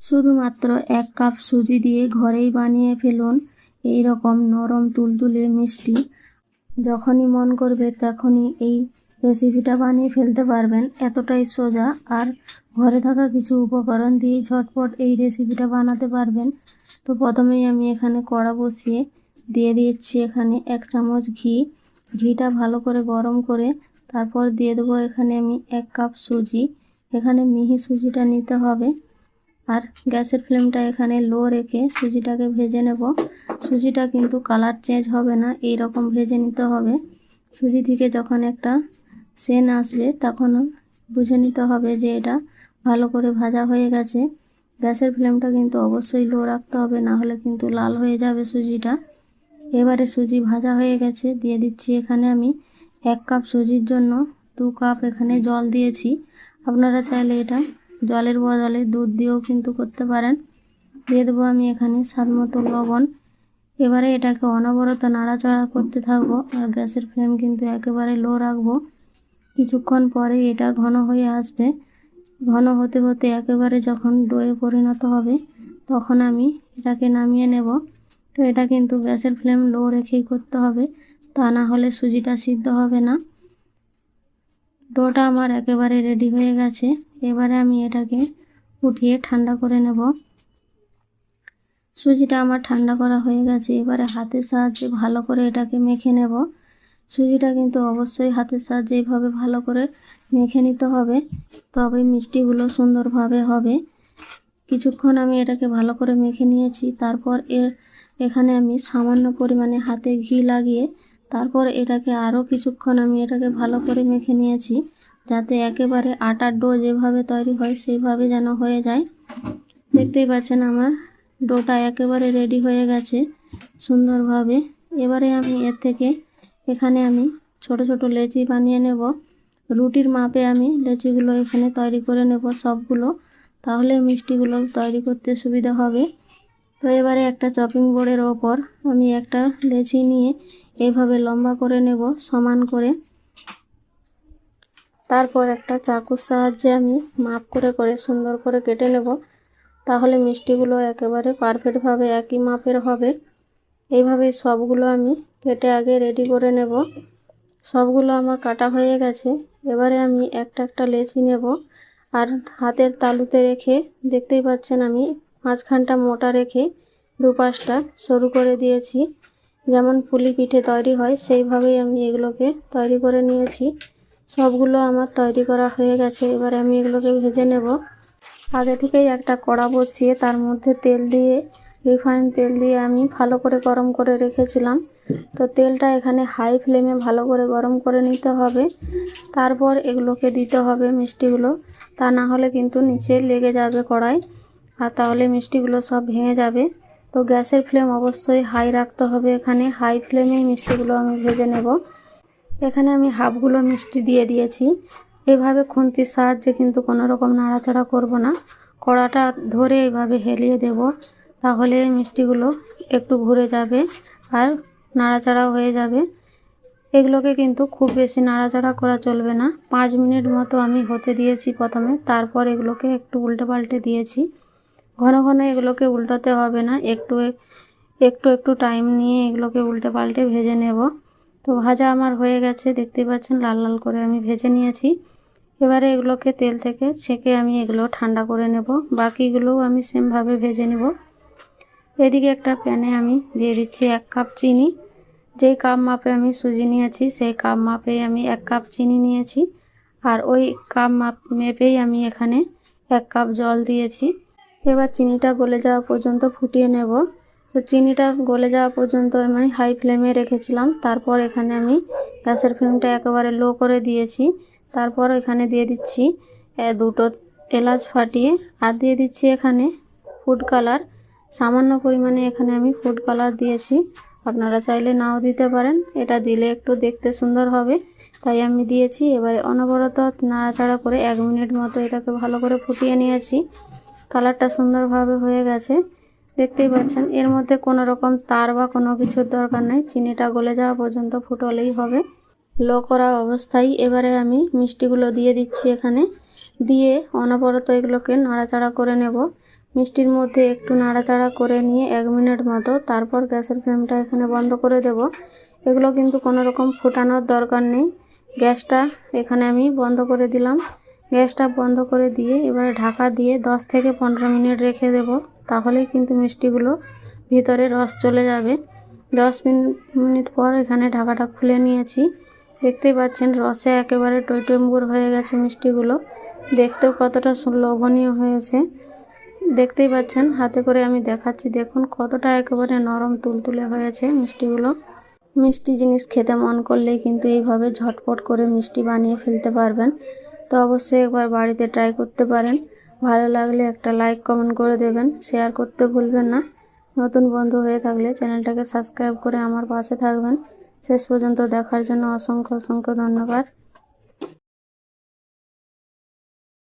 শুধুমাত্র 1 কাপ সুজি দিয়ে ঘরেই বানিয়ে ফেলুন এই রকম নরম তুলতুলে মিষ্টি। যখনই মন করবে তখনই এই রেসিপিটা বানিয়ে ফেলতে পারবেন, এতটাই সোজা। আর ঘরে থাকা কিছু উপকরণ দিয়ে ঝটপট এই রেসিপিটা বানাতে পারবেন। তো প্রথমেই আমি এখানে কড়া বসিয়ে দিয়ে দিচ্ছি এখানে 1 চামচ ঘি। ঘিটা ভালো করে গরম করে তারপর দিয়ে দেবো এখানে আমি 1 কাপ সুজি। এখানে মিহি সুজিটা নিতে হবে। আর গ্যাসের ফ্লেমটা এখানে লো রেখে সুজিটাকে ভেজে নেব। সুজিটা কিন্তু কালার চেঞ্জ হবে না, এই রকম ভেজে নিতে হবে। সুজি থেকে যখন একটা সেন্ট আসবে তখন বুঝে নিতে হবে যে এটা ভালো করে ভাজা হয়ে গেছে। গ্যাসের ফ্লেমটা কিন্তু অবশ্যই লো রাখতে হবে, না হলে কিন্তু লাল হয়ে যাবে সুজিটা। এবারে সুজি ভাজা হয়ে গেছে, দিয়ে দিচ্ছি এখানে আমি 1 কাপ সুজির জন্য 2 কাপ এখানে জল দিয়েছি। আপনারা চাইলে এটা জলের বদলে দুধ দিয়েও কিন্তু করতে পারেন। দিয়ে দেবো আমি এখানে স্বাদ মতো লবণ। এবারে এটাকে অনবরত নাড়াচাড়া করতে থাকবো, আর গ্যাসের ফ্লেম কিন্তু একেবারে লো রাখবো। কিছুক্ষণ পরে এটা ঘন হয়ে আসবে। ঘন হতে হতে একেবারে যখন ডোয়ে পরিণত হবে তখন আমি এটাকে নামিয়ে নেব। তো এটা কিন্তু গ্যাসের ফ্লেম লো রেখেই করতে হবে, তা না হলে সুজিটা সিদ্ধ হবে না। ডোটা আমার একেবারে রেডি হয়ে গেছে। এবারে আমি এটাকে উঠিয়ে ঠান্ডা করে নেব। সুজিটা আমার ঠান্ডা করা হয়ে গেছে। এবারে হাতের সাহায্যে ভালো করে এটাকে মেখে নেব। সুজিটা কিন্তু অবশ্যই হাতের সাহায্যে এইভাবে ভালো করে মেখে নিতে হবে, তবে মিষ্টিগুলো সুন্দরভাবে হবে। কিছুক্ষণ আমি এটাকে ভালো করে মেখে নিয়েছি। তারপর এখানে আমি সামান্য পরিমাণে হাতে ঘি লাগিয়ে তারপর এটাকে আরও কিছুক্ষণ আমি এটাকে ভালো করে মেখে নিয়েছি, যাতে একেবারে আটার ডো যেভাবে তৈরি হয় সেইভাবে যেন হয়ে যায়। দেখতেই পাচ্ছেন আমার ডোটা একেবারে রেডি হয়ে গেছে সুন্দরভাবে। এবারে আমি এর থেকে এখানে আমি ছোট ছোট লেচি বানিয়ে নেব। রুটির মাপে আমি লেচিগুলো এখানে তৈরি করে নেব সবগুলো, তাহলে মিষ্টিগুলো তৈরি করতে সুবিধা হবে। তো এবারে একটা চপিং বোর্ডের ওপর আমি একটা লেচি নিয়ে এইভাবে লম্বা করে নেব সমান করে। তারপর একটা চাকুর সাহায্যে আমি মাপ করে করে সুন্দর করে কেটে নেব, তাহলে মিষ্টিগুলো একেবারে পারফেক্টভাবে একই মাপের হবে। এইভাবে সবগুলো আমি কেটে আগে রেডি করে নেব। সবগুলো আমার কাটা হয়ে গেছে। এবারে আমি একটা একটা লেচি নেব আর হাতের তালুতে রেখে, দেখতেই পাচ্ছেন আমি মাঝখানটা মোটা রেখে দুপাশটা সরু করে দিয়েছি। যেমন পুলি পিঠে তৈরি হয় সেইভাবেই আমি এগুলোকে তৈরি করে নিয়েছি। সবগুলো আমার তৈরি করা হয়ে গেছে। এবারে আমি এগুলোকে ভেজে নেব। আগে থেকেই একটা কড়া বসিয়ে তার মধ্যে তেল দিয়ে, রিফাইন তেল দিয়ে আমি ভালো করে গরম করে রেখেছিলাম। তো তেলটা এখানে হাই ফ্লেমে ভালো করে গরম করে নিতে হবে। তারপর এগুলোকে দিতে হবে মিষ্টিগুলো, তা না হলে কিন্তু নিচে লেগে যাবে কড়াই, আর তাহলে মিষ্টিগুলো সব ভেঙে যাবে। তো গ্যাসের ফ্লেম অবশ্যই হাই রাখতে হবে। এখানে হাই ফ্লেমেই মিষ্টিগুলো আমি ভেজে নেব। এখানে আমি হাফগুলো মিষ্টি দিয়ে দিয়েছি। এইভাবে খুন্তির সাহায্যে কিন্তু কোনো রকম নাড়াচাড়া করব না, কড়াটা ধরে এইভাবে হেলিয়ে দেব, তাহলে মিষ্টিগুলো একটু ঘুরে যাবে আর নাড়াচাড়াও হয়ে যাবে। এগুলোকে কিন্তু খুব বেশি নাড়াচাড়া করা চলবে না। 5 মিনিট মতো আমি হতে দিয়েছি প্রথমে, তারপর এগুলোকে একটু উল্টে পাল্টে দিয়েছি। ঘন ঘন এগুলোকে উল্টাতে হবে না, একটু একটু একটু টাইম নিয়ে এগুলোকে উল্টে পাল্টে ভেজে নেব। তো ভাজা আমার হয়ে গেছে, দেখতেই পাচ্ছেন লাল লাল করে আমি ভেজে নিয়েছি। এবারে এগুলোকে তেল থেকে ছেঁকে আমি এগুলো ঠান্ডা করে নেব। বাকিগুলোও আমি সেমভাবে ভেজে নেব। এদিকে একটা প্যানে আমি দিয়ে দিচ্ছি 1 কাপ চিনি। যেই কাপ মাপে আমি সুজি নিয়েছি সেই কাপ মাপেই আমি 1 কাপ চিনি নিয়েছি, আর ওই কাপ মেপেই আমি এখানে 1 কাপ জল দিয়েছি। এবার চিনিটা গলে যাওয়া পর্যন্ত ফুটিয়ে নেব। তো চিনিটা গলে যাওয়া পর্যন্ত আমি হাই ফ্লেমে রেখেছিলাম। তারপর এখানে আমি গ্যাসের ফ্লেমটা একেবারে লো করে দিয়েছি। তারপর এখানে দিয়ে দিচ্ছি 2টো এলাচ ফাটিয়ে, আর দিয়ে দিচ্ছি এখানে ফুড কালার। সামান্য পরিমাণে এখানে আমি ফুড কালার দিয়েছি, আপনারা চাইলে নাও দিতে পারেন। এটা দিলে একটু দেখতে সুন্দর হবে, তাই আমি দিয়েছি। এবারে অনবরত নাড়াচাড়া করে 1 মিনিট মতো এটাকে ভালো করে ফুটিয়ে নিয়েছি। কালারটা সুন্দরভাবে হয়ে গেছে, দেখতেই পাচ্ছেন। এর মধ্যে কোনো রকম তার বা কোনো কিছুর দরকার নেই, চিনিটা গলে যাওয়া পর্যন্ত ফুটলেই হবে লো করা অবস্থায়। এবারে আমি মিষ্টিগুলো দিয়ে দিচ্ছি এখানে, দিয়ে অনবরত এগুলোকে নাড়াচাড়া করে নেব। মিষ্টির মধ্যে একটু নাড়াচাড়া করে নিয়ে 1 মিনিট মতো, তারপর গ্যাসের ফ্লেমটা এখানে বন্ধ করে দেব। এগুলো কিন্তু কোনো রকম ফোটানোর দরকার নেই। গ্যাসটা এখানে আমি বন্ধ করে দিলাম। গ্যাসটা বন্ধ করে দিয়ে এবারে ঢাকা দিয়ে 10 থেকে 15 মিনিট রেখে দেব। তাহলেই কিন্তু মিষ্টিগুলো ভিতরে রস চলে যাবে। 10 মিনিট পর এখানে ঢাকাটা খুলে নিয়েছি। দেখতেই পাচ্ছেন রসে একেবারে টইটম্বুর হয়ে গেছে মিষ্টিগুলো। দেখতেও কতটা লোভনীয় হয়েছে। দেখতেই পাচ্ছেন, হাতে করে আমি দেখাচ্ছি, দেখুন কতটা একেবারে নরম তুলতুলে হয়েছে মিষ্টিগুলো। মিষ্টি জিনিস খেতে মন করলেই কিন্তু এইভাবে ঝটপট করে মিষ্টি বানিয়ে ফেলতে পারবেন। তো অবশ্যই একবার বাড়িতে ট্রাই করতে পারেন। ভালো লাগলে একটা লাইক কমেন্ট করে দেবেন, শেয়ার করতে ভুলবেন না। নতুন বন্ধু হয়ে থাকলে চ্যানেলটাকে সাবস্ক্রাইব করে আমার পাশে থাকবেন। শেষ পর্যন্ত দেখার জন্য অসংখ্য অসংখ্য ধন্যবাদ।